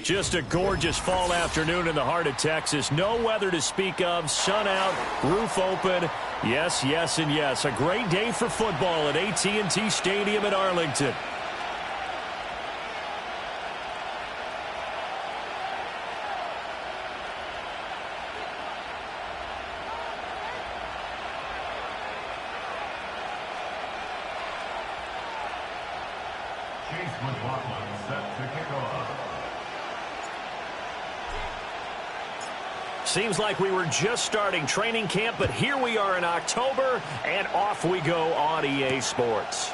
Just a gorgeous fall afternoon in the heart of Texas. No weather to speak of. Sun out, roof open. Yes, yes, and yes. A great day for football at AT&T Stadium in Arlington. Chase McLaughlin set to kick off. Seems like we were just starting training camp, but here we are in October, and off we go on EA Sports.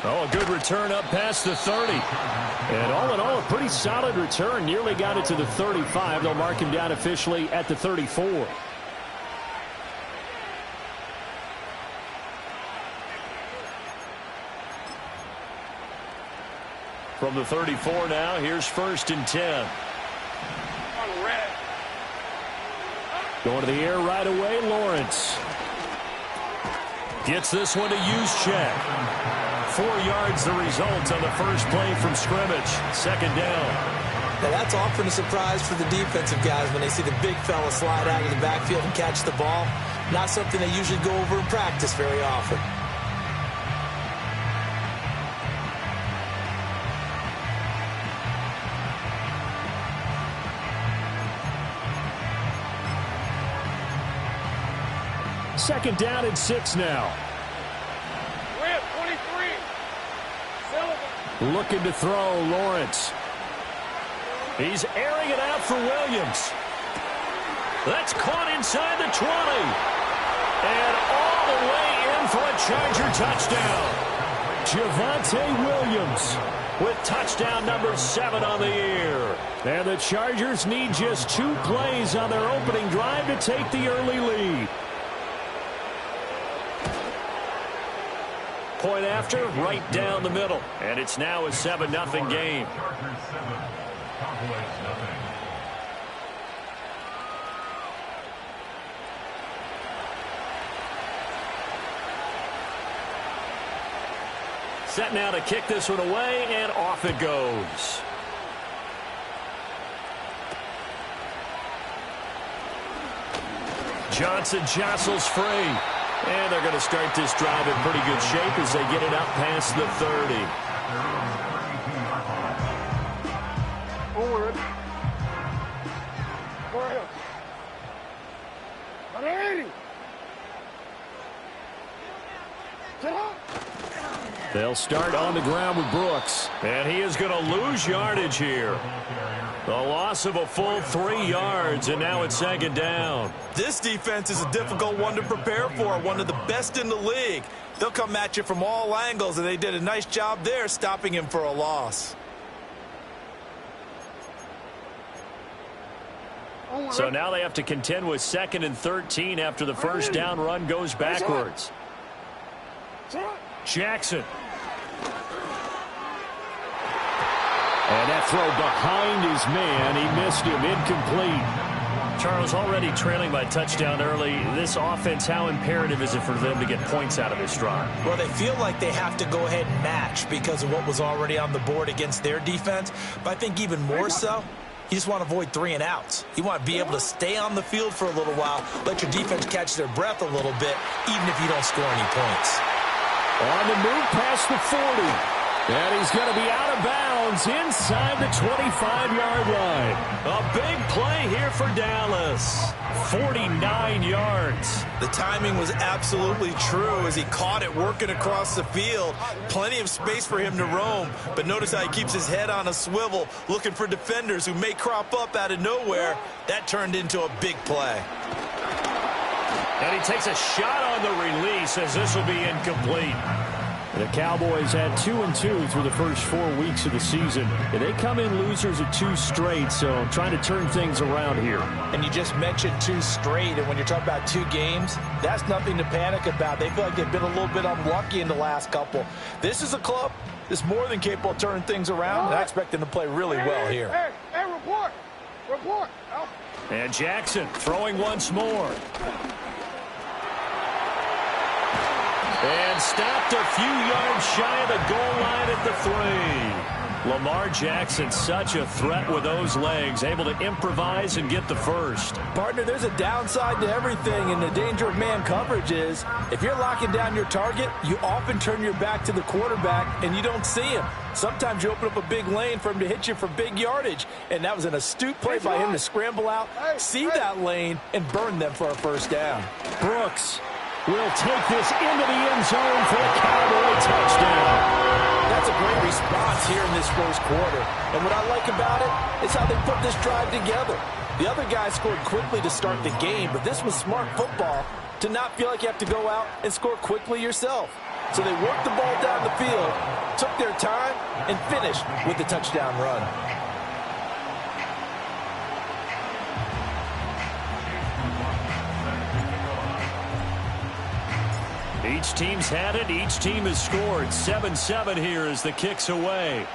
Oh, a good return up past the 30. And all in all, a pretty solid return. Nearly got it to the 35. They'll mark him down officially at the 34. From the 34 now, here's 1st and 10. Going to the air right away, Lawrence. Gets this one to Juszczyk. 4 yards the result on the first play from scrimmage. 2nd down. Now that's often a surprise for the defensive guys when they see the big fella slide out of the backfield and catch the ball. Not something they usually go over in practice very often. Second down and 6 now. Looking to throw, Lawrence. He's airing it out for Williams. That's caught inside the 20. And all the way in for a Charger touchdown. Javonte Williams with touchdown number 7 on the year. And the Chargers need just 2 plays on their opening drive to take the early lead. Point after, right down the middle. And it's now a 7-0 game. Set now to kick this one away, and off it goes. Johnson jostles free. And they're going to start this drive in pretty good shape as they get it up past the 30. They'll start on the ground with Brooks. And he is going to lose yardage here. The loss of a full 3 yards, and now it's second down. This defense is a difficult one to prepare for, one of the best in the league. They'll come at you from all angles, and they did a nice job there stopping him for a loss. So now they have to contend with 2nd and 13 after the first down run goes backwards. Jackson. And that throw behind his man, he missed him, incomplete. Charles, already trailing by touchdown early. This offense, how imperative is it for them to get points out of this drive? Well, they feel like they have to go ahead and match because of what was already on the board against their defense. But I think even more so, you just want to avoid 3 and outs. You want to be able to stay on the field for a little while, let your defense catch their breath a little bit, even if you don't score any points. On the move past the 40. And he's going to be out of bounds inside the 25-yard line. A big play here for Dallas. 49 yards. The timing was absolutely true as he caught it working across the field. Plenty of space for him to roam, but notice how he keeps his head on a swivel, looking for defenders who may crop up out of nowhere. That turned into a big play. And he takes a shot on the release as this will be incomplete. The Cowboys had 2-2 through the first 4 weeks of the season. And they come in losers of 2 straight, so trying to turn things around here. And you just mentioned 2 straight, and when you're talking about 2 games, that's nothing to panic about. They feel like they've been a little bit unlucky in the last couple. This is a club that's more than capable of turning things around, and I expect them to play really well here. Hey, report. Report. And Jackson throwing once more. And stopped a few yards shy of the goal line at the 3. Lamar Jackson, such a threat with those legs, able to improvise and get the first. Partner, there's a downside to everything, and the danger of man coverage is if you're locking down your target, you often turn your back to the quarterback and you don't see him. Sometimes you open up a big lane for him to hit you for big yardage, and that was an astute play by him to scramble out, see that lane, and burn them for a first down. Brooks will take this into the end zone for a Cowboy touchdown. That's a great response here in this first quarter. And what I like about it is how they put this drive together. The other guys scored quickly to start the game, but this was smart football to not feel like you have to go out and score quickly yourself. So they worked the ball down the field, took their time, and finished with the touchdown run. Each team's had it. Each team has scored. 7-7 here as the kick's away.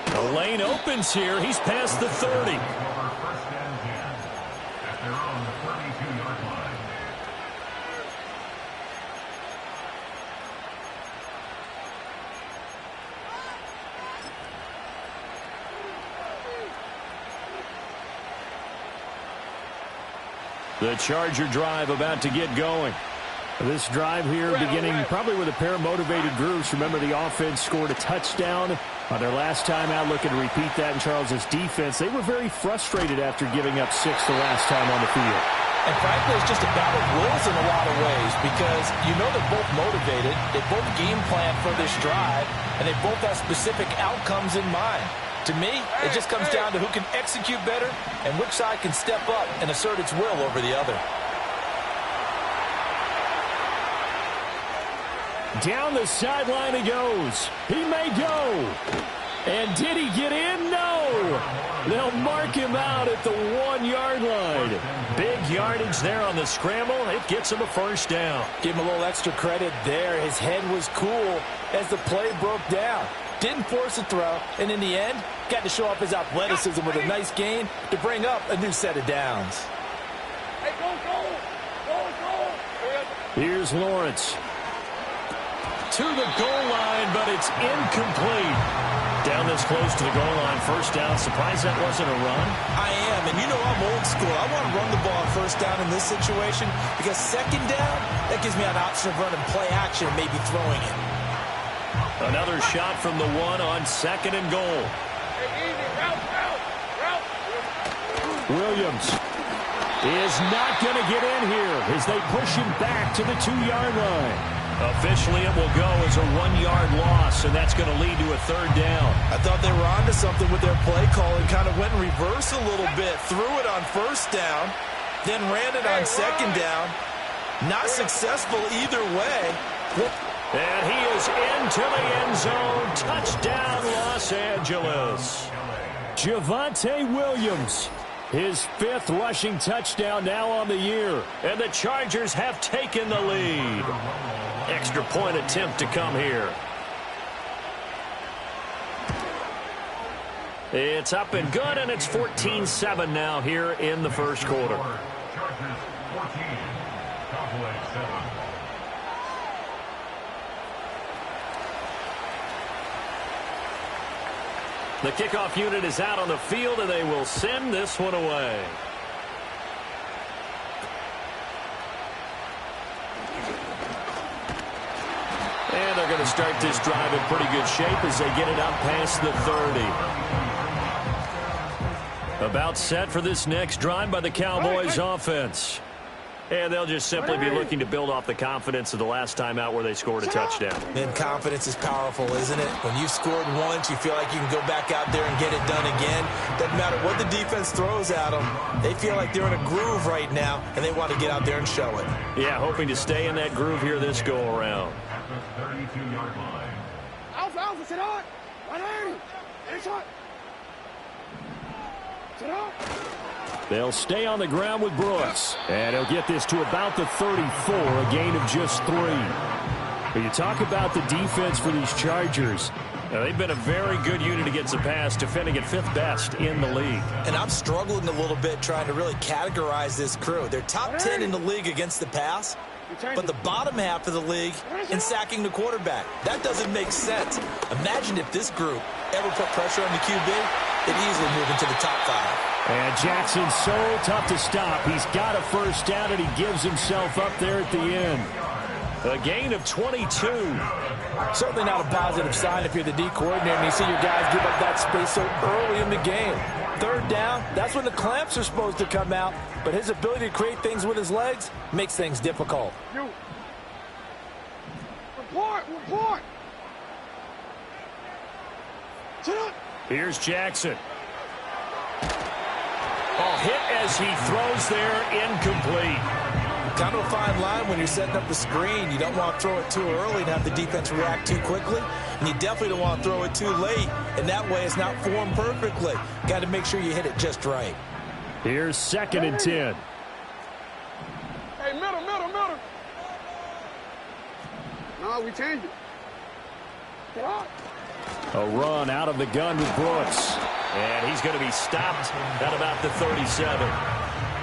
The lane opens here. He's past the 30. The Charger drive about to get going. This drive here beginning probably with a pair of motivated groups. Remember, the offense scored a touchdown on their last time out. Looking to repeat that in Charles's defense. They were very frustrated after giving up 6 the last time on the field. And frankly, it's just a battle of wills in a lot of ways because you know they're both motivated. They both game plan for this drive, and they both have specific outcomes in mind. To me, it just comes down to who can execute better and which side can step up and assert its will over the other. Down the sideline he goes. He may go. And did he get in? No. They'll mark him out at the 1-yard line. Big yardage there on the scramble. It gets him a first down. Give him a little extra credit there. His head was cool as the play broke down. Didn't force a throw, and in the end, got to show off his athleticism with a nice gain to bring up a new set of downs. Hey, go. Here's Lawrence. To the goal line, but it's incomplete. Down this close to the goal line, first down. Surprised that wasn't a run? I am, and you know I'm old school. I want to run the ball first down in this situation because second down, that gives me an option of running play action and maybe throwing it. Another shot from the 1 on 2nd and goal. Hey, easy. Route. Williams is not going to get in here as they push him back to the 2-yard line. Officially, it will go as a 1-yard loss, and that's going to lead to a 3rd down. I thought they were onto something with their play call and kind of went in reverse a little bit. Threw it on 1st down, then ran it on 2nd down. Not successful either way. And he is into the end zone. Touchdown, Los Angeles. Javonte Williams, his 5th rushing touchdown now on the year. And the Chargers have taken the lead. Extra point attempt to come here. It's up and good, and it's 14-7 now here in the 1st quarter. Chargers 14, Cowboys 7. The kickoff unit is out on the field, and they will send this one away. And they're going to start this drive in pretty good shape as they get it up past the 30. About set for this next drive by the Cowboys offense. And they'll just simply be looking to build off the confidence of the last time out where they scored a touchdown. And confidence is powerful, isn't it? When you've scored once, you feel like you can go back out there and get it done again. Doesn't matter what the defense throws at them. They feel like they're in a groove right now, and they want to get out there and show it. Yeah, hoping to stay in that groove here this go-around. At the 32-yard line. Alpha, sit on. 180. Get shot. Sit on. They'll stay on the ground with Brooks. And he'll get this to about the 34, a gain of just 3. But you talk about the defense for these Chargers. Now, they've been a very good unit against the pass, defending at 5th best in the league. And I'm struggling a little bit trying to really categorize this crew. They're top 10 in the league against the pass, but the bottom half of the league in sacking the quarterback. That doesn't make sense. Imagine if this group ever put pressure on the QB, they'd easily move into the top 5. And Jackson's so tough to stop. He's got a 1st down, and he gives himself up there at the end. A gain of 22. Certainly not a positive sign if you're the D coordinator and you see your guys give up that space so early in the game. 3rd down, that's when the clamps are supposed to come out, but his ability to create things with his legs makes things difficult. You. Report. Sit up. Here's Jackson. Oh, hit as he throws there, incomplete. Kind of a fine line when you're setting up the screen. You don't want to throw it too early and have the defense react too quickly. And you definitely don't want to throw it too late. And that way it's not formed perfectly. Got to make sure you hit it just right. Here's 2nd and 10. Hey, middle. No, we changed it. Get on. A run out of the gun with Brooks. And he's going to be stopped at about the 37.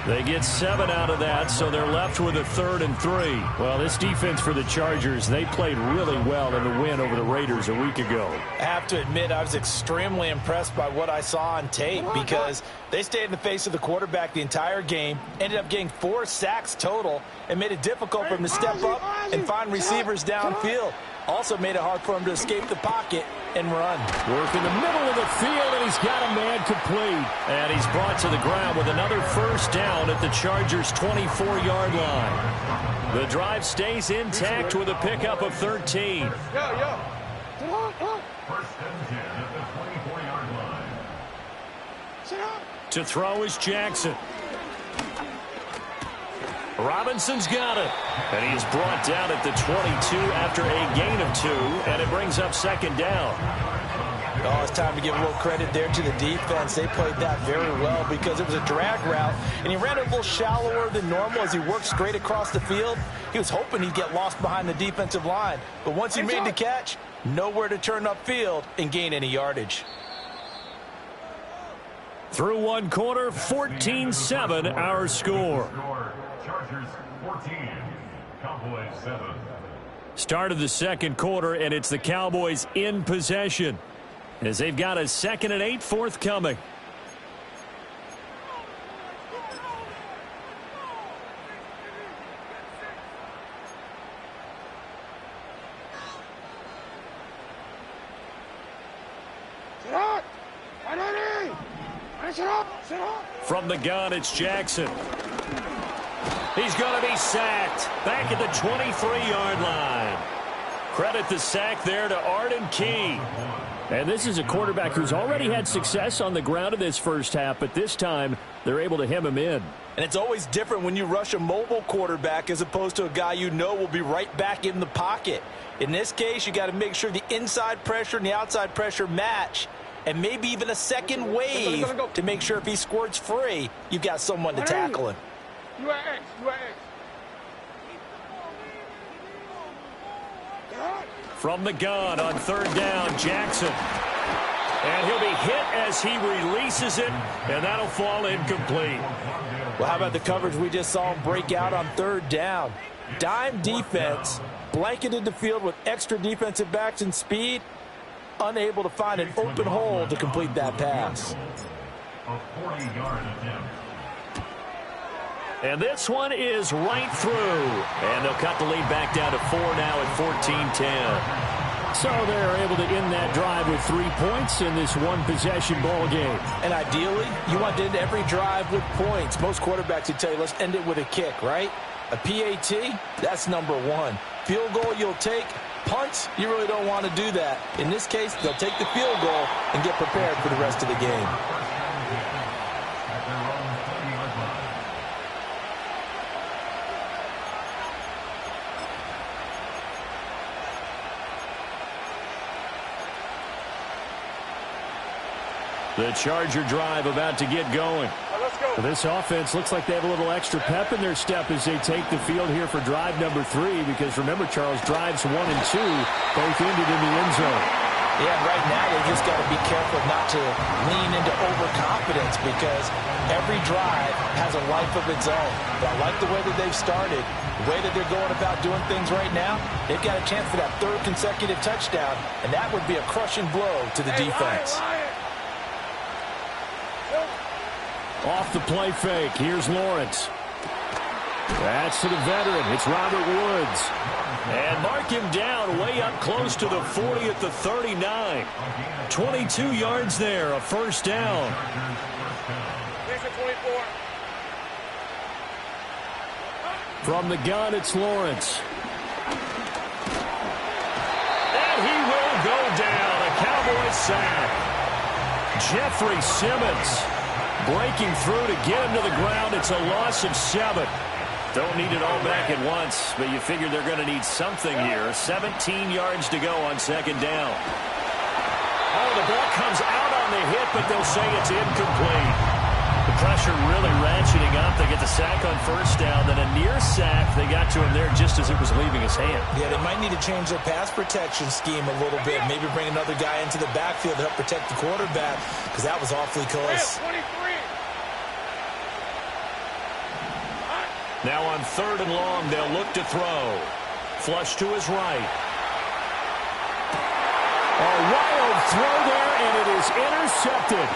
They get 7 out of that, so they're left with a 3rd and 3. Well, this defense for the Chargers, they played really well in the win over the Raiders a week ago. I have to admit, I was extremely impressed by what I saw on tape because they stayed in the face of the quarterback the entire game, ended up getting 4 sacks total, and made it difficult for him to step up and find receivers downfield. Also made it hard for him to escape the pocket and run. Work in the middle of the field, and he's got a man complete. And he's brought to the ground with another 1st down at the Chargers' 24-yard line. The drive stays intact with a pickup of 13. Yo. Sit on. 1st and 10 at the 24-yard line. Sit on. To throw is Jackson. Robinson's got it. And he is brought down at the 22 after a gain of 2, and it brings up 2nd down. Oh, it's time to give a little credit there to the defense. They played that very well because it was a drag route, and he ran it a little shallower than normal as he worked straight across the field. He was hoping he'd get lost behind the defensive line, but once he made the catch, nowhere to turn upfield and gain any yardage. Through 1 quarter, 14-7 our score. Chargers 14, Cowboys 7. Start of the 2nd quarter, and it's the Cowboys in possession as they've got a 2nd and 8 forthcoming. Sit on. 180. From the gun, it's Jackson. He's going to be sacked back at the 23-yard line. Credit the sack there to Arden Key. And this is a quarterback who's already had success on the ground in this first half, but this time they're able to hem him in. And it's always different when you rush a mobile quarterback as opposed to a guy you know will be right back in the pocket. In this case, you got to make sure the inside pressure and the outside pressure match, and maybe even a second wave to make sure if he squirts free, you've got someone to tackle him. You are X. From the gun on third down, Jackson. And he'll be hit as he releases it, and that'll fall incomplete. Well, how about the coverage we just saw him break out on third down? Dime defense, blanketed the field with extra defensive backs and speed, unable to find an open hole to complete that pass. A 40-yard attempt. And this one is right through. And they'll cut the lead back down to 4 now at 14-10. So they're able to end that drive with 3 points in this one-possession ball game. And ideally, you want to end every drive with points. Most quarterbacks would tell you, let's end it with a kick, right? A PAT, that's number one. Field goal you'll take. Punts, you really don't want to do that. In this case, they'll take the field goal and get prepared for the rest of the game. At their own 30-yard line. The Charger drive about to get going. Let's go. This offense looks like they have a little extra pep in their step as they take the field here for drive number 3, because remember, Charles, drives 1 and 2 both ended in the end zone. Yeah, right now they just got to be careful not to lean into overconfidence, because every drive has a life of its own. But I like the way that they've started, the way that they're going about doing things right now. They've got a chance for that 3rd consecutive touchdown, and that would be a crushing blow to the defense. Off the play fake, here's Lawrence. That's to the veteran, it's Robert Woods. And mark him down way up close to the 40 at the 39. 22 yards there, a first down. From the gun, it's Lawrence. And he will go down, a Cowboys sack. Jeffrey Simmons breaking through to get him to the ground. It's a loss of 7. Don't need it all back at once, but you figure they're going to need something here. 17 yards to go on second down. Oh, the ball comes out on the hit, but they'll say it's incomplete. The pressure really ratcheting up. They get the sack on first down, then a near sack. They got to him there just as it was leaving his hand. Yeah, they might need to change their pass protection scheme a little bit. Maybe bring another guy into the backfield to help protect the quarterback, because that was awfully close. Now on 3rd and long, they'll look to throw. Flush to his right. A wild throw there, and it is intercepted.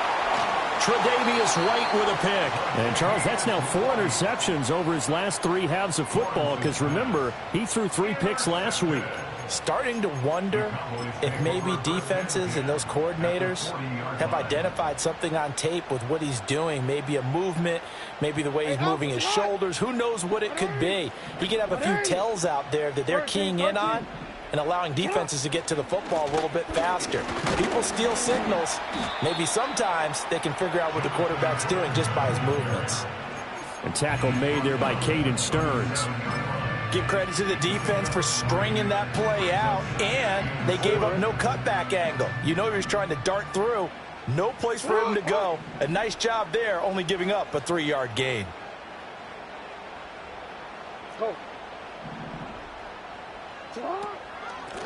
Tre'Davious White with a pick. And, Charles, that's now 4 interceptions over his last 3 halves of football, because, remember, he threw 3 picks last week. Starting to wonder if maybe defenses and those coordinators have identified something on tape with what he's doing. Maybe a movement, maybe the way he's moving his shoulders. Who knows what it could be? He could have a few tells out there that they're keying in on and allowing defenses to get to the football a little bit faster. People steal signals. Maybe sometimes they can figure out what the quarterback's doing just by his movements. A tackle made there by Caden Stearns. Give credit to the defense for stringing that play out, and they gave up no cutback angle. You know he was trying to dart through. No place for him to go. A nice job there, only giving up a 3-yard gain.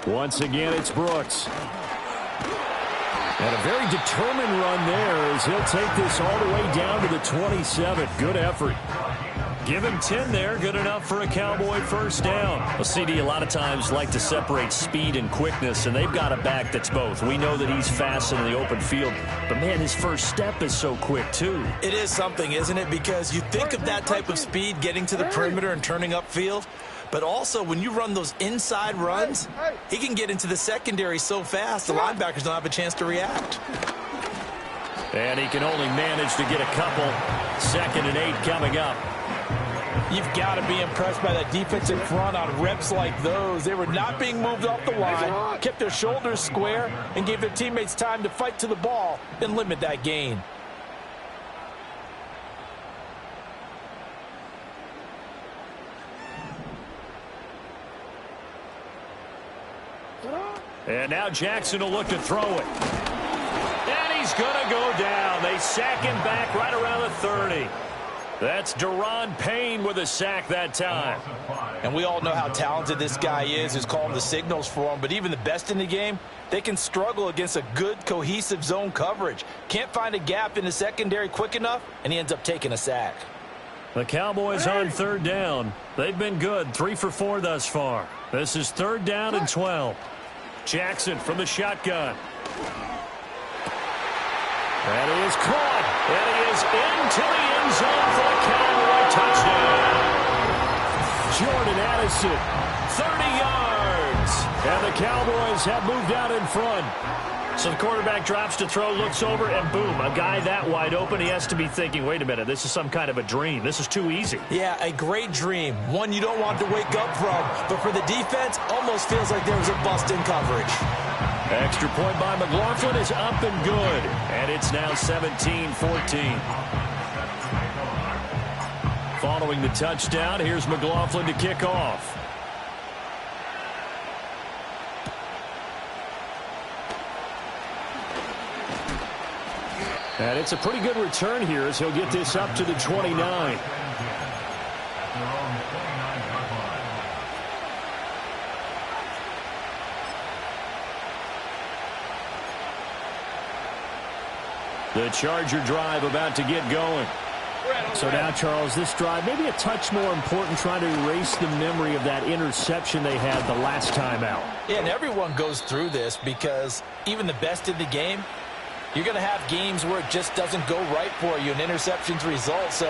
Once again, it's Brooks. And a very determined run there as he'll take this all the way down to the 27. Good effort. Give him 10 there. Good enough for a Cowboy first down. Well, CD a lot of times like to separate speed and quickness, and they've got a back that's both. We know that he's fast in the open field, but, man, his first step is so quick, too. It is something, isn't it? Because you think of that type of speed getting to the perimeter and turning upfield, but also when you run those inside runs, he can get into the secondary so fast the linebackers don't have a chance to react. And he can only manage to get a couple. 2nd and 8 coming up. You've got to be impressed by that defensive front on reps like those. They were not being moved off the line, kept their shoulders square, and gave their teammates time to fight to the ball and limit that gain. And now Jackson will look to throw it. And he's going to go down. They sack him back right around the 30. That's Daron Payne with a sack that time. And we all know how talented this guy is, who's calling the signals for him. But even the best in the game, they can struggle against a good, cohesive zone coverage. Can't find a gap in the secondary quick enough, and he ends up taking a sack. The Cowboys on 3rd down. They've been good, 3 for 4 thus far. This is 3rd down and 12. Jackson from the shotgun. That is caught. And he is into the end zone for a Cowboy touchdown. Jordan Addison, 30 yards. And the Cowboys have moved out in front. So the quarterback drops to throw, looks over, and boom, a guy that wide open. He has to be thinking, wait a minute, this is some kind of a dream. This is too easy. Yeah, a great dream. One you don't want to wake up from. But for the defense, almost feels like there was a bust in coverage. Extra point by McLaughlin is up and good. And it's now 17-14. Following the touchdown, here's McLaughlin to kick off. And it's a pretty good return here as he'll get this up to the 29. The Charger drive about to get going. So now, Charles, this drive maybe a touch more important, trying to erase the memory of that interception they had the last time out. Yeah, and everyone goes through this because even the best in the game, you're going to have games where it just doesn't go right for you, and interceptions result. So,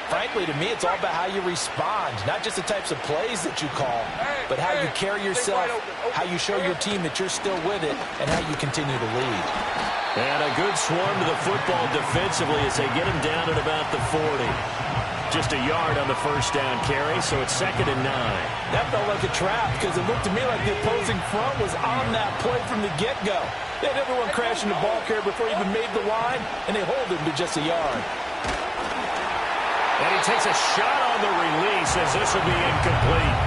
frankly, to me, it's all about how you respond, not just the types of plays that you call, but how you carry yourself, how you show your team that you're still with it, and how you continue to lead. And a good swarm to the football defensively as they get him down at about the 40. Just a yard on the first down carry, so it's 2nd and 9. That felt like a trap because it looked to me like the opposing front was on that play from the get-go. They had everyone crashing the ball carrier before he even made the line, and they hold him to just a yard. And he takes a shot on the release as this will be incomplete.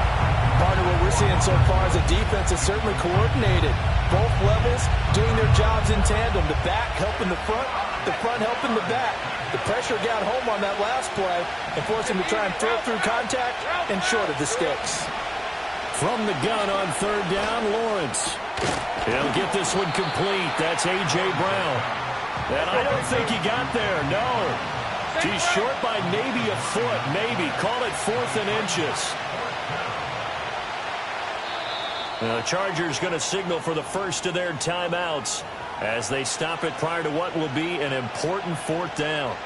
Partner, what we're seeing so far is the defense is certainly coordinated. Both levels doing their jobs in tandem. The back helping the front helping the back. The pressure got home on that last play and forced him to try and throw through contact and short of the sticks. From the gun on 3rd down, Lawrence. He'll get this one complete. That's A.J. Brown. And I don't think he got there, no. He's short by maybe a foot, maybe. Call it 4th and inches. The Chargers going to signal for the first of their timeouts as they stop it prior to what will be an important 4th down.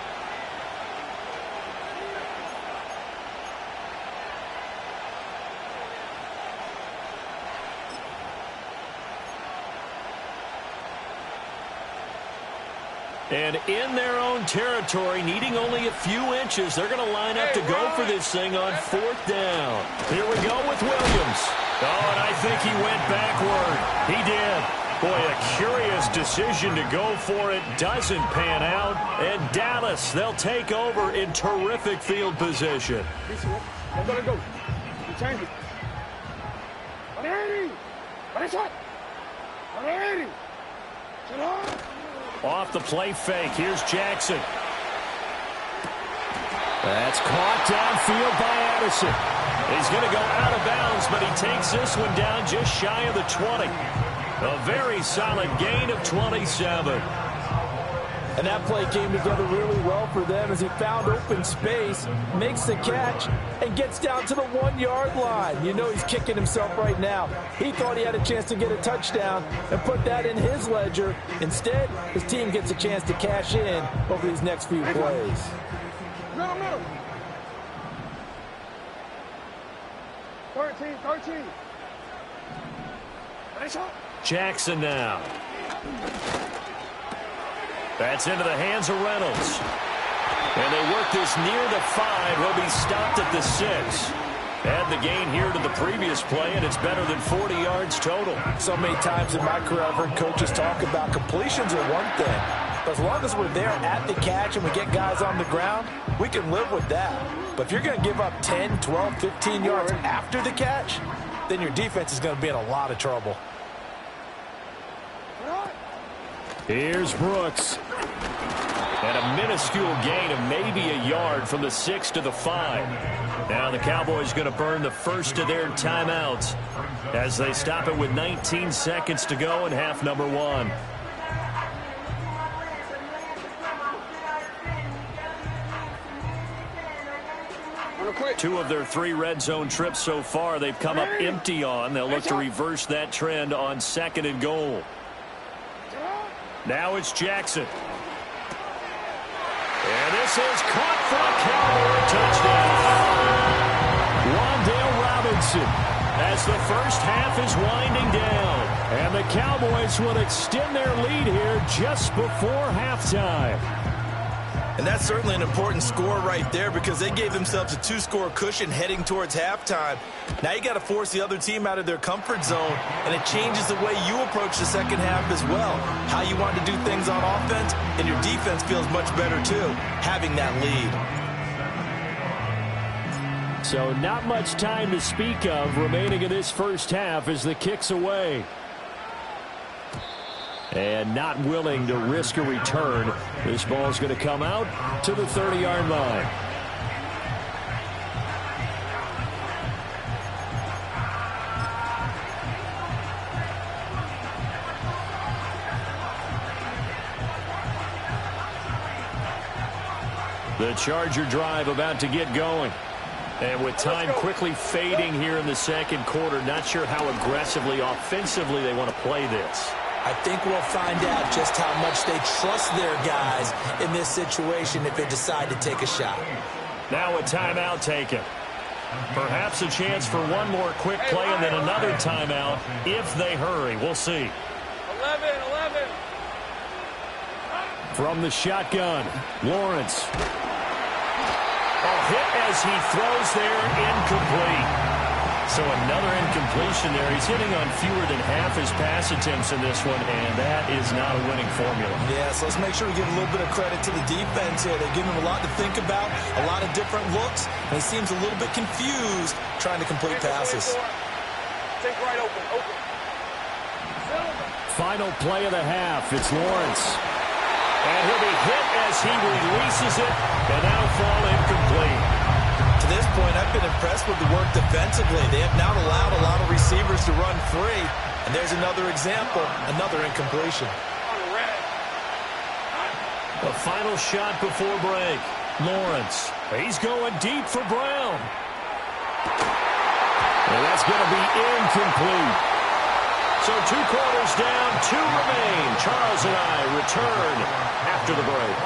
And in their own territory, needing only a few inches, they're going to line up to go for this thing on 4th down. Here we go with Williams. Oh, and I think he went backward. He did. Boy, a curious decision to go for it. Doesn't pan out. And Dallas, they'll take over in terrific field position. I'm gonna go. You change it. 180. What is it? 180. Sit on. Off the play fake. Here's Jackson. That's caught downfield by Addison. He's going to go out of bounds, but he takes this one down just shy of the 20. A very solid gain of 27. And that play came together really well for them as he found open space, makes the catch, and gets down to the 1-yard line. You know he's kicking himself right now. He thought he had a chance to get a touchdown and put that in his ledger. Instead, his team gets a chance to cash in over these next few plays. Middle. 13. Nice shot. Jackson now. That's into the hands of Reynolds. And they work this near the 5. He'll be stopped at the 6. Add the gain here to the previous play, and it's better than 40 yards total. So many times in my career, I've heard coaches talk about completions are one thing. But as long as we're there at the catch and we get guys on the ground, we can live with that. But if you're going to give up 10, 12, 15 yards after the catch, then your defense is going to be in a lot of trouble. Here's Brooks. And a minuscule gain of maybe a yard from the 6 to the 5. Now the Cowboys going to burn the first of their timeouts as they stop it with 19 seconds to go in half number 1. Two of their 3 red zone trips so far they've come up empty on. They'll look to reverse that trend on 2nd and goal. Now it's Jackson. And this is caught for a Cowboy touchdown. Wan'Dale Robinson as the first half is winding down. And the Cowboys will extend their lead here just before halftime. And that's certainly an important score right there because they gave themselves a 2-score cushion heading towards halftime. Now you got to force the other team out of their comfort zone, and it changes the way you approach the second half as well. How you want to do things on offense, and your defense feels much better too, having that lead. So not much time to speak of remaining in this first half as the kick's away. And not willing to risk a return. This ball's going to come out to the 30-yard line. The Charger drive about to get going. And with time quickly fading here in the second quarter, not sure how aggressively, offensively they want to play this. I think we'll find out just how much they trust their guys in this situation if they decide to take a shot. Now a timeout taken. Perhaps a chance for one more quick play and then another timeout if they hurry. We'll see. 11. From the shotgun, Lawrence. A hit as he throws there, incomplete. So another incompletion there. He's hitting on fewer than half his pass attempts in this one, and that is not a winning formula. Yeah, so let's make sure we give a little bit of credit to the defense here. They give him a lot to think about, a lot of different looks, and he seems a little bit confused trying to complete passes. Take right open. Final play of the half. It's Lawrence. And he'll be hit as he releases it, and that'll fall incomplete. To this point, I've been impressed with the work defensively. They have not allowed a lot of receivers to run free. And there's another example, another incompletion. The final shot before break. Lawrence. He's going deep for Brown. And that's going to be incomplete. So 2 quarters down, 2 remain. Charles and I return after the break.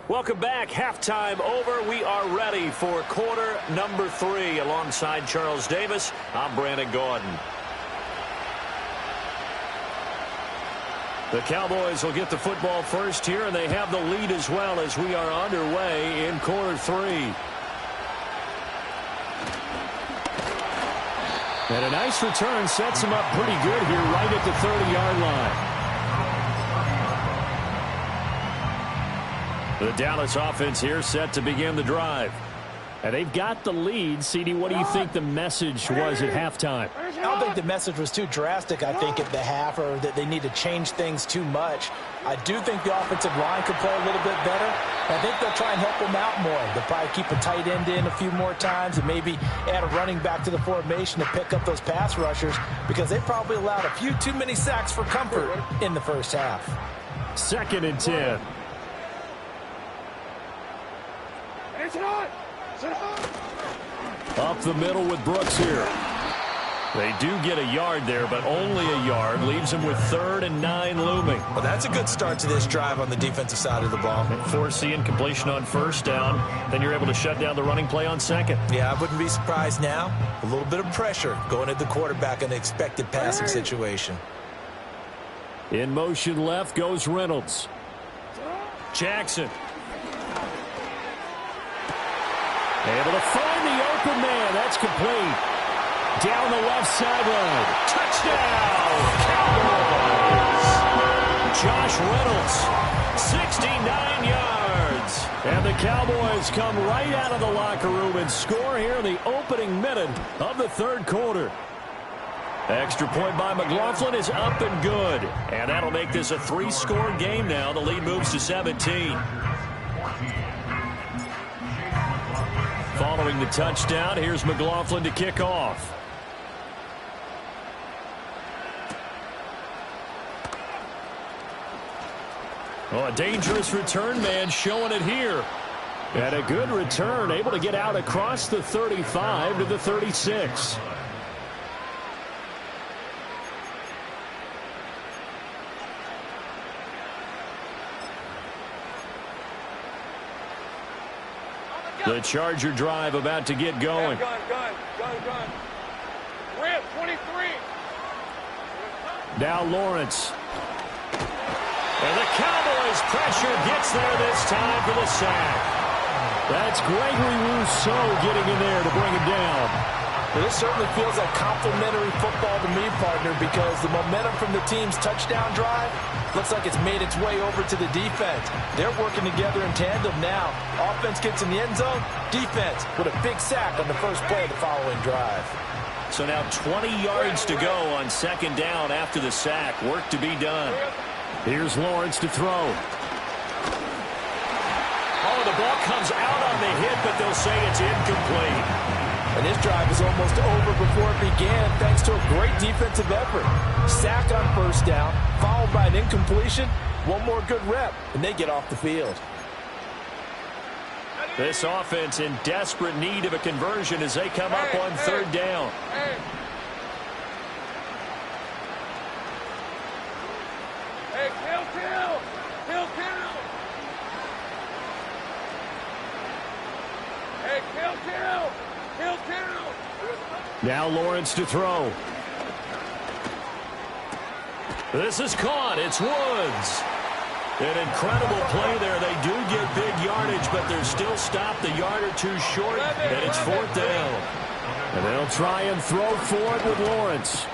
Welcome back. Halftime over. We are ready for quarter number 3. Alongside Charles Davis, I'm Brandon Gordon. The Cowboys will get the football first here, and they have the lead as well as we are underway in quarter 3. And a nice return sets him up pretty good here right at the 30-yard line. The Dallas offense here set to begin the drive. And they've got the lead. CD, what do you think the message was at halftime? I don't think the message was too drastic, I think, at the half, or that they need to change things too much. I do think the offensive line could play a little bit better. I think they'll try and help them out more. They'll probably keep a tight end in a few more times and maybe add a running back to the formation to pick up those pass rushers because they probably allowed a few too many sacks for comfort in the first half. 2nd and 10. Up the middle with Brooks here. They do get a yard there, but only a yard. Leaves them with 3rd and 9 looming. Well, that's a good start to this drive on the defensive side of the ball. Force the incompletion on 1st down. Then you're able to shut down the running play on 2nd. Yeah, I wouldn't be surprised now. A little bit of pressure going at the quarterback in the expected passing situation. In motion left goes Reynolds. Jackson. Able to find the open man. That's complete. Down the left sideline. Touchdown, Cowboys! Josh Reynolds, 69 yards. And the Cowboys come right out of the locker room and score here in the opening minute of the 3rd quarter. Extra point by McLaughlin is up and good. And that'll make this a 3-score game now. The lead moves to 17. Following the touchdown, here's McLaughlin to kick off. Oh, a dangerous return man showing it here. And a good return, able to get out across the 35 to the 36. The Charger drive about to get going. Gun. Rip, 23. Now Lawrence. And the Cowboys pressure gets there this time for the sack. That's Gregory Rousseau getting in there to bring him down. Well, this certainly feels like complimentary football to me, partner, because the momentum from the team's touchdown drive looks like it's made its way over to the defense. They're working together in tandem now. Offense gets in the end zone. Defense with a big sack on the first play of the following drive. So now 20 yards to go on 2nd down after the sack. Work to be done. Here's Lawrence to throw. Oh, the ball comes out on the hit, but they'll say it's incomplete. And this drive is almost over before it began thanks to a great defensive effort. Sack on 1st down, followed by an incompletion. One more good rep, and they get off the field. This offense in desperate need of a conversion as they come up on 3rd down. Hey, kill. Hey, kill. Now Lawrence to throw. This is caught. It's Woods. An incredible play there. They do get big yardage, but they're still stopped a yard or two short, and it's 4th down. And they'll try and throw for it with Lawrence.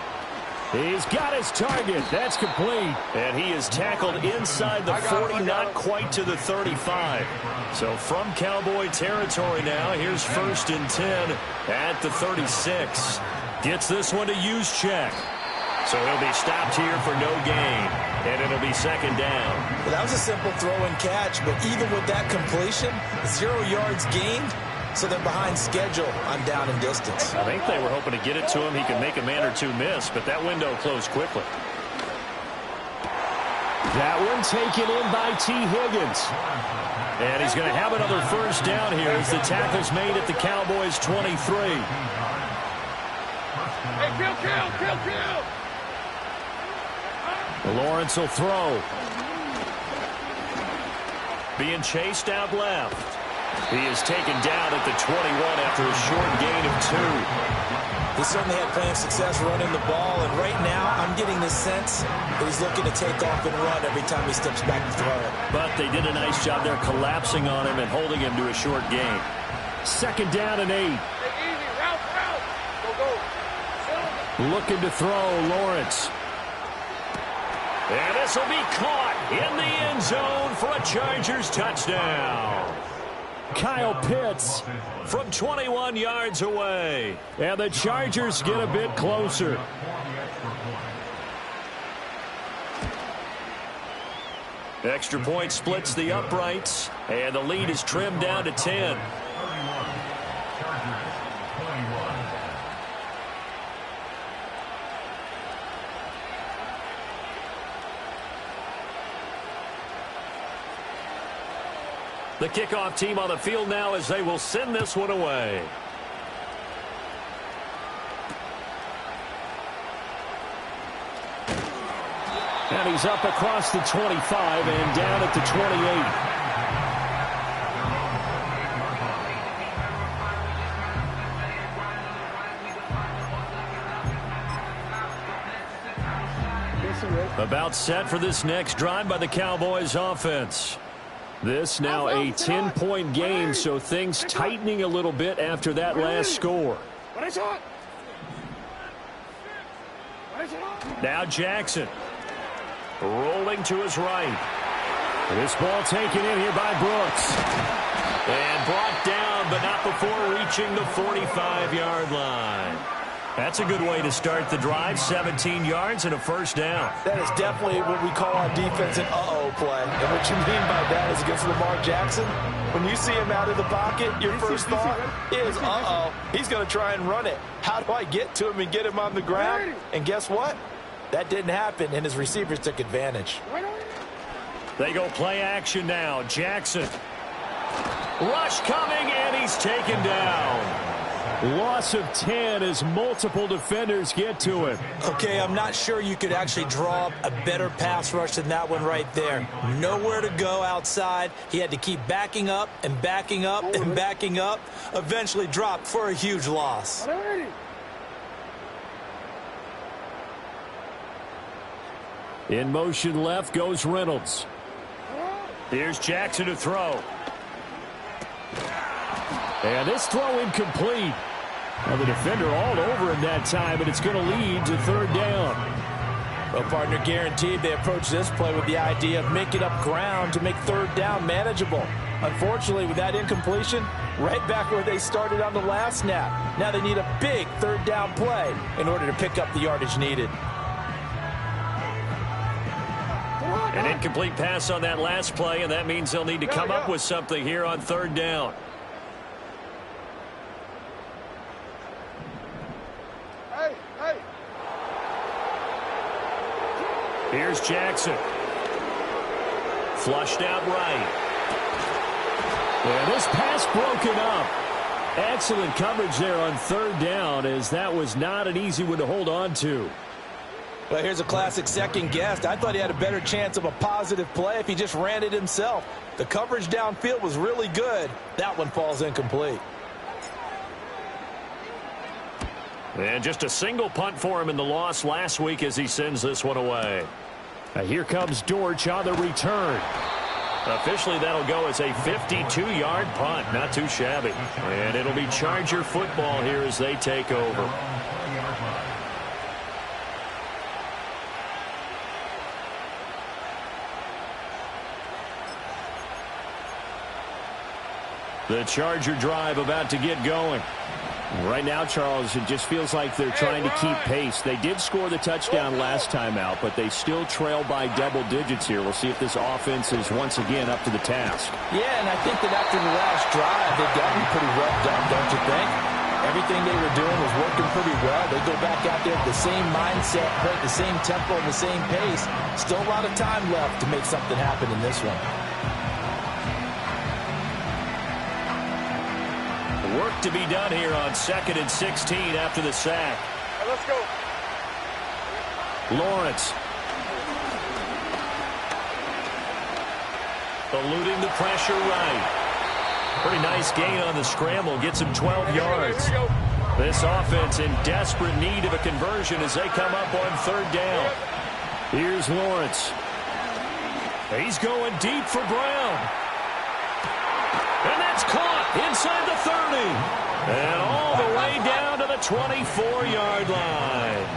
He's got his target. That's complete. And he is tackled inside the 40, not quite to the 35. So from Cowboy territory now, here's 1st and 10 at the 36. Gets this one to Juszczyk. So he'll be stopped here for no gain. And it'll be 2nd down. Well, that was a simple throw and catch, but even with that completion, 0 yards gained. So they're behind schedule on down and distance. I think they were hoping to get it to him. He could make a man or two miss, but that window closed quickly. That one taken in by T. Higgins. And he's going to have another 1st down here as the tackle's made at the Cowboys' 23. Hey, kill. Lawrence will throw. Being chased out left. He is taken down at the 21 after a short gain of 2. He certainly had plenty of success running the ball, and right now I'm getting the sense that he's looking to take off and run every time he steps back to throw it. But they did a nice job there collapsing on him and holding him to a short gain. 2nd down and 8. Hey, easy. Route. Go. Looking to throw, Lawrence. And this will be caught in the end zone for a Chargers touchdown. Kyle Pitts from 21 yards away. And the Chargers get a bit closer. Extra point splits the uprights, and the lead is trimmed down to 10. The kickoff team on the field now as they will send this one away. And he's up across the 25 and down at the 28. About set for this next drive by the Cowboys offense. This now a 10-point game, so things tightening a little bit after that last score. Now Jackson rolling to his right. This ball taken in here by Brooks. And brought down, but not before reaching the 45-yard line. That's a good way to start the drive. 17 yards and a first down. That is definitely what we call on defense an uh-oh play. And what you mean by that is against Lamar Jackson, when you see him out of the pocket, your first thought is, uh-oh, he's going to try and run it. How do I get to him and get him on the ground? And guess what? That didn't happen, and his receivers took advantage. They go play action now. Jackson. Rush coming, and he's taken down. Loss of 10 as multiple defenders get to him. Okay, I'm not sure you could actually draw up a better pass rush than that one right there. Nowhere to go outside. He had to keep backing up and backing up and backing up. Eventually dropped for a huge loss. In motion left goes Reynolds. Here's Jackson to throw. And this throw incomplete. Well, the defender all over him that time, and it's going to lead to third down. Well, partner, guaranteed they approach this play with the idea of making up ground to make third down manageable. Unfortunately, with that incompletion, right back where they started on the last snap. Now they need a big third down play in order to pick up the yardage needed. An incomplete pass on that last play, and that means they'll need to come up with something here on third down. Here's Jackson. Flushed out right. And this pass broken up. Excellent coverage there on third down, as that was not an easy one to hold on to. Well, here's a classic second guess. I thought he had a better chance of a positive play if he just ran it himself. The coverage downfield was really good. That one falls incomplete. And just a single punt for him in the loss last week as he sends this one away. Here comes Dortch on the return. Officially, that'll go as a 52-yard punt. Not too shabby. And it'll be Charger football here as they take over. The Charger drive about to get going. Right now, Charles, it just feels like they're trying to keep pace. They did score the touchdown last time out, but they still trail by double digits here. We'll see if this offense is once again up to the task. Yeah, and I think that after the last drive, they've gotten pretty well done, don't you think? Everything they were doing was working pretty well. They go back out there with the same mindset, play at the same tempo and the same pace. Still a lot of time left to make something happen in this one. Work to be done here on 2nd and 16 after the sack. Let's go. Lawrence. Eluding the pressure right. Pretty nice gain on the scramble. Gets him 12 yards. This offense in desperate need of a conversion as they come up on third down. Here's Lawrence. He's going deep for Brown. And that's caught inside the 30. And all the way down to the 24-yard line.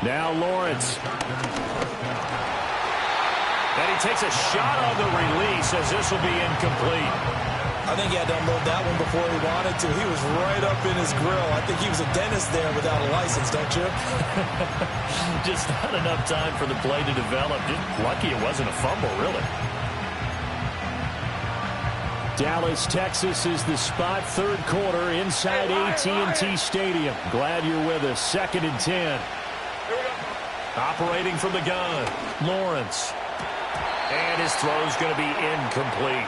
Now Lawrence. And he takes a shot on the release as this will be incomplete. I think he had to unload that one before he wanted to. He was right up in his grill. I think he was a dentist there without a license, don't you? Just not enough time for the play to develop. Just lucky it wasn't a fumble, really. Dallas, Texas is the spot, third quarter inside AT&T Stadium. Glad you're with us. 2nd and 10. Operating from the gun, Lawrence. And his throw's going to be incomplete.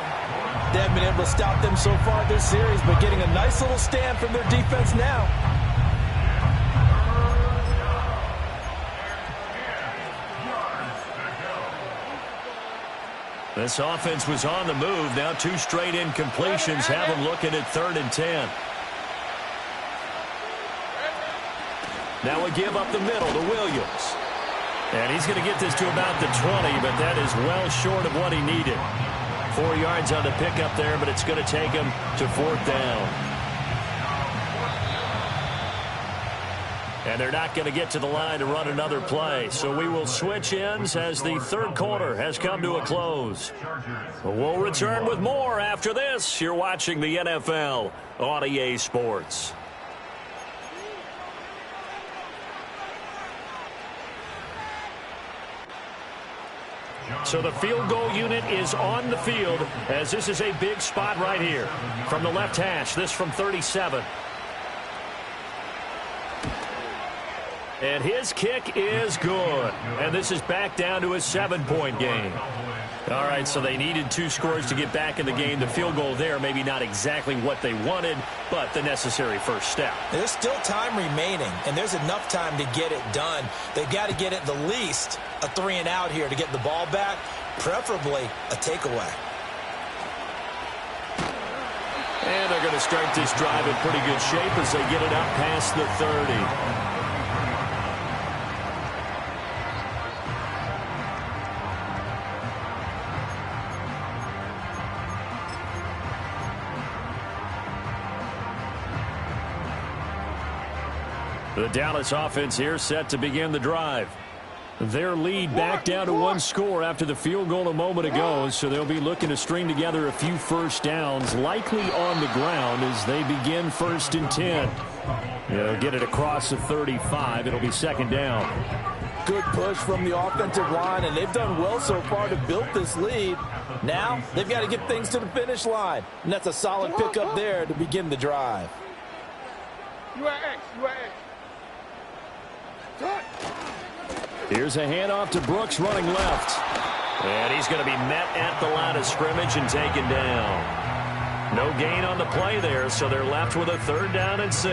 They haven't been able to stop them so far this series, but getting a nice little stand from their defense now. This offense was on the move. Now 2 straight incompletions have them looking at 3rd and 10. Now a give up the middle to Williams. And he's going to get this to about the 20, but that is well short of what he needed. 4 yards on the pickup there, but it's going to take him to 4th down. And they're not going to get to the line to run another play. So we will switch ends as the 3rd quarter has come to a close. We'll return with more after this. You're watching the NFL on EA Sports. So the field goal unit is on the field as this is a big spot right here. From the left hash, this from 37. And his kick is good. And this is back down to a 7-point game. All right, so they needed 2 scores to get back in the game. The field goal there, maybe not exactly what they wanted, but the necessary first step. There's still time remaining, and there's enough time to get it done. They've got to get at the least a 3-and-out here to get the ball back, preferably a takeaway. And they're going to start this drive in pretty good shape as they get it up past the 30. The Dallas offense here set to begin the drive. Their lead back down to 1 score after the field goal a moment ago, so they'll be looking to string together a few first downs, likely on the ground as they begin 1st and 10. They'll get it across the 35. It'll be 2nd down. Good push from the offensive line, and they've done well so far to build this lead. Now they've got to get things to the finish line, and that's a solid pickup there to begin the drive. You are X. Here's a handoff to Brooks running left. And he's going to be met at the line of scrimmage and taken down. No gain on the play there, so they're left with a 3rd down and 6.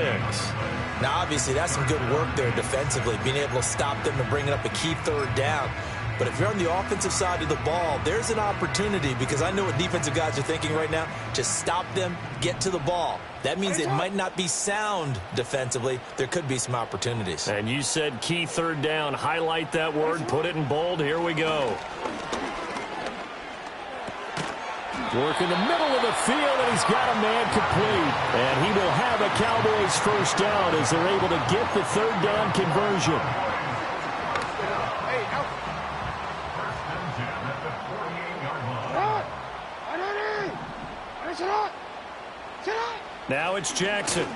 Now, obviously, that's some good work there defensively, being able to stop them and bringing up a key 3rd down. But if you're on the offensive side of the ball, there's an opportunity because I know what defensive guys are thinking right now. Just stop them, get to the ball. That means it might not be sound defensively. There could be some opportunities. And you said key 3rd down. Highlight that word. Put it in bold. Here we go. Work in the middle of the field, and he's got a man complete. And he will have a Cowboys 1st down as they're able to get the 3rd down conversion. Now it's Jackson.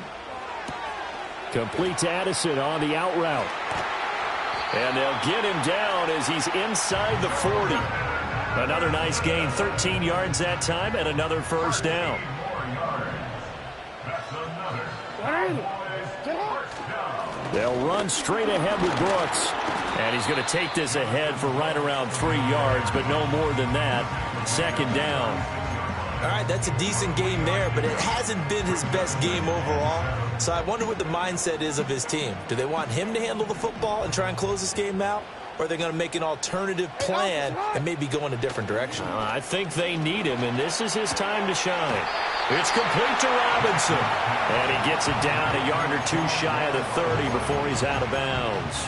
Complete to Addison on the out route. And they'll get him down as he's inside the 40. Another nice gain, 13 yards that time, and another 1st down. They'll run straight ahead with Brooks. And he's going to take this ahead for right around 3 yards, but no more than that. 2nd down. All right, that's a decent game there, but it hasn't been his best game overall. So I wonder what the mindset is of his team. Do they want him to handle the football and try and close this game out? Or are they going to make an alternative plan and maybe go in a different direction? I think they need him, and this is his time to shine. It's complete to Robinson. And he gets it down a yard or 2 shy of the 30 before he's out of bounds.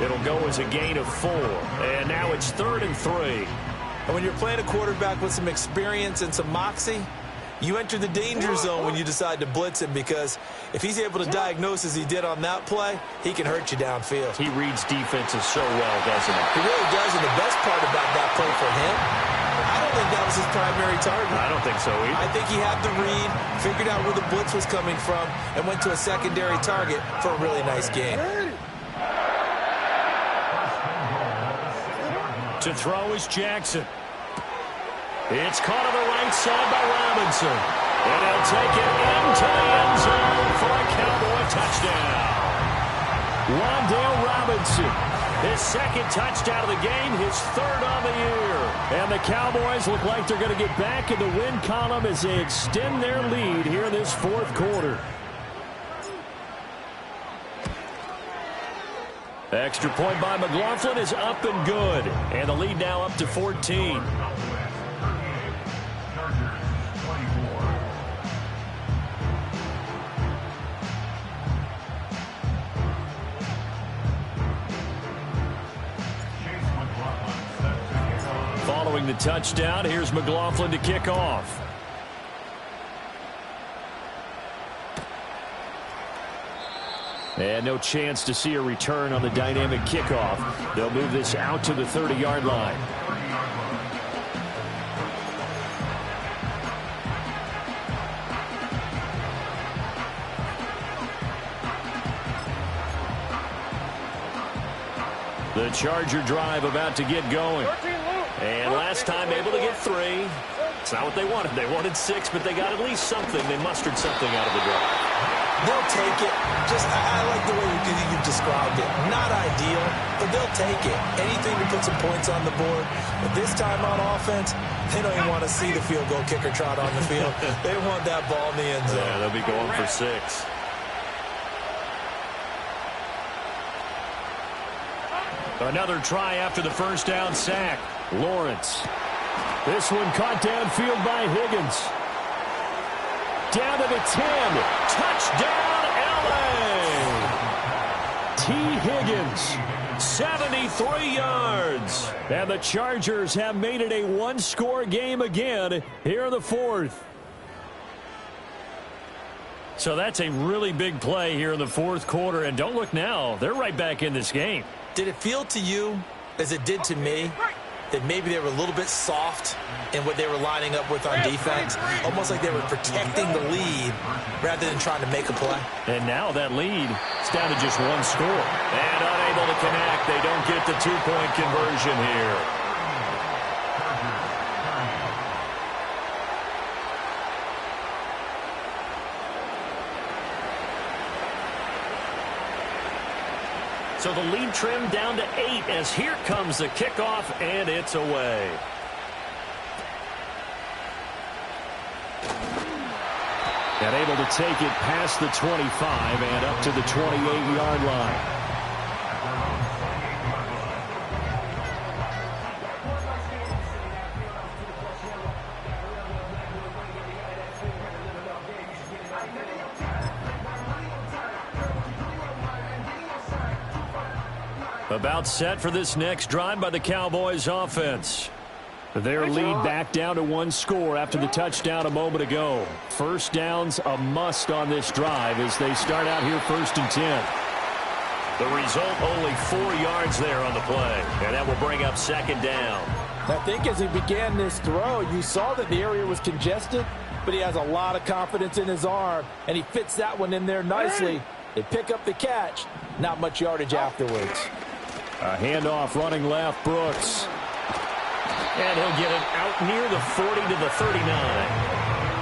It'll go as a gain of 4. And now it's 3rd and 3. And when you're playing a quarterback with some experience and some moxie, you enter the danger zone when you decide to blitz him, because if he's able to diagnose as he did on that play, he can hurt you downfield. He reads defenses so well, doesn't he? He really does, and the best part about that play for him, I don't think that was his primary target. I don't think so either. I think he had the read, figured out where the blitz was coming from, and went to a secondary target for a really nice game. To throw is Jackson. It's caught on the right side by Robinson. And he'll take it into the end zone for a Cowboy touchdown. Wan'Dale Robinson, his 2nd touchdown of the game, his 3rd on the year. And the Cowboys look like they're going to get back in the win column as they extend their lead here in this 4th quarter. Extra point by McLaughlin is up and good. And the lead now up to 14. following the touchdown. Here's McLaughlin to kick off. And no chance to see a return on the dynamic kickoff. They'll move this out to the 30-yard line. The Charger drive about to get going. And last time able to get 3. It's not what they wanted. They wanted 6, but they got at least something. They mustered something out of the drive. They'll take it. I like the way you described it. Not ideal, but they'll take it. Anything to put some points on the board. But this time on offense, they don't even want to see the field goal kicker trot on the field. They want that ball in the end zone. Yeah, they'll be going for 6. Another try after the first down sack. Lawrence. This one caught downfield by Higgins. Down to the 10. Touchdown, L.A. T. Higgins, 73 yards. And the Chargers have made it a one-score game again here in the fourth. So that's a really big play here in the fourth quarter. And don't look now. They're right back in this game. Did it feel to you, as it did to me, that maybe they were a little bit soft in what they were lining up with on defense? Almost like they were protecting the lead rather than trying to make a play. And now that lead is down to just one score. And unable to connect. They don't get the two-point conversion here. So the lead trimmed down to 8 as here comes the kickoff, and it's away. And able to take it past the 25 and up to the 28-yard line. About set for this next drive by the Cowboys offense. Their lead back down to one score after the touchdown a moment ago. First down's a must on this drive as they start out here 1st and 10. The result, only 4 yards there on the play. And that will bring up 2nd down. I think as he began this throw, you saw that the area was congested, but he has a lot of confidence in his arm, and he fits that one in there nicely. They pick up the catch. Not much yardage afterwards. A handoff running left, Brooks. And he'll get it out near the 40 to the 39.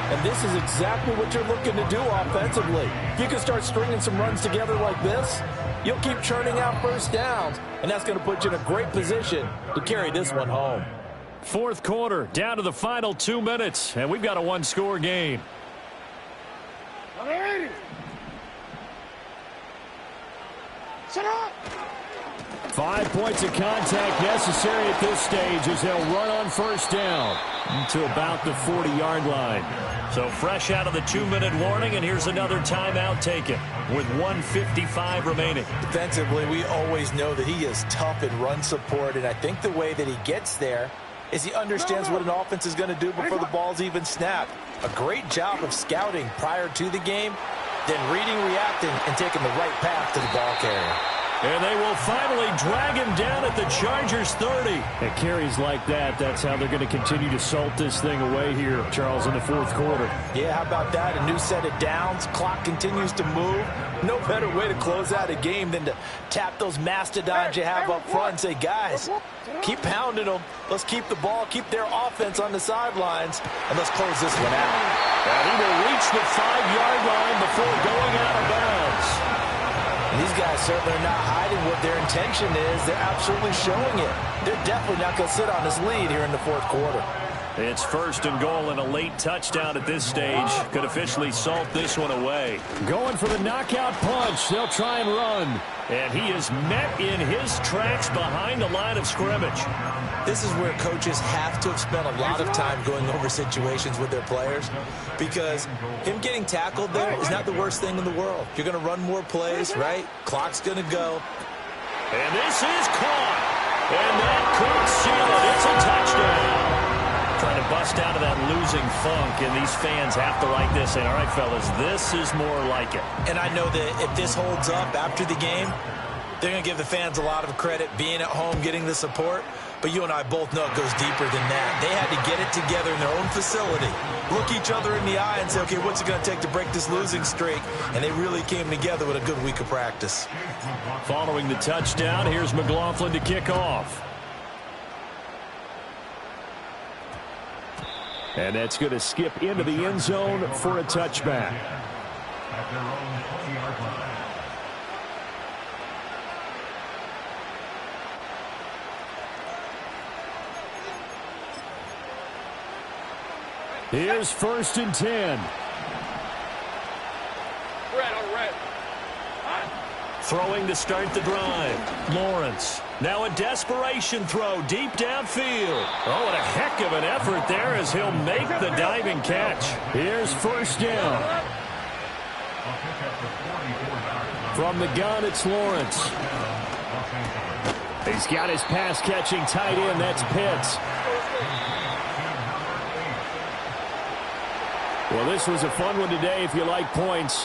And this is exactly what you're looking to do offensively. If you can start stringing some runs together like this, you'll keep churning out first downs, and that's going to put you in a great position to carry this one home. Fourth quarter, down to the final 2 minutes, and we've got a one-score game. 5 points of contact necessary at this stage as they'll run on first down to about the 40-yard line. So fresh out of the 2-minute warning, and here's another timeout taken with 1:55 remaining. Defensively, we always know that he is tough in run support, and I think the way that he gets there is he understands what an offense is going to do before the ball's even snapped. A great job of scouting prior to the game, then reading, reacting, and taking the right path to the ball carrier. And they will finally drag him down at the Chargers 30. At carries like that, that's how they're going to continue to salt this thing away here, Charles, in the fourth quarter. Yeah, how about that? A new set of downs. Clock continues to move. No better way to close out a game than to tap those mastodons you have up front and say, guys, keep pounding them. Let's keep the ball, keep their offense on the sidelines, and let's close this one out. And he will reach the 5-yard line before going out of bounds. These guys certainly are not hiding what their intention is. They're absolutely showing it. They're definitely not going to sit on this lead here in the fourth quarter. It's 1st and goal, and a late touchdown at this stage could officially salt this one away. Going for the knockout punch. They'll try and run. And he is met in his tracks behind the line of scrimmage. This is where coaches have to have spent a lot of time going over situations with their players, because him getting tackled there is not the worst thing in the world. You're going to run more plays, right? Clock's going to go. And this is caught. And that could seal it. It's a touchdown. Trying to bust out of that losing funk, and these fans have to like this. And, all right, fellas, this is more like it. And I know that if this holds up after the game, they're going to give the fans a lot of credit, being at home, getting the support. But you and I both know it goes deeper than that. They had to get it together in their own facility, look each other in the eye and say, okay, what's it going to take to break this losing streak? And they really came together with a good week of practice. Following the touchdown, here's McLaughlin to kick off. And that's going to skip into the end zone for a touchback. At their own 20-yard line. Here's 1st and 10. Throwing to start the drive. Lawrence. Now a desperation throw deep downfield. Oh, what a heck of an effort there as he'll make the diving catch. Here's 1st down. From the gun, it's Lawrence. He's got his pass-catching tight end. That's Pitts. Well, this was a fun one today if you like points.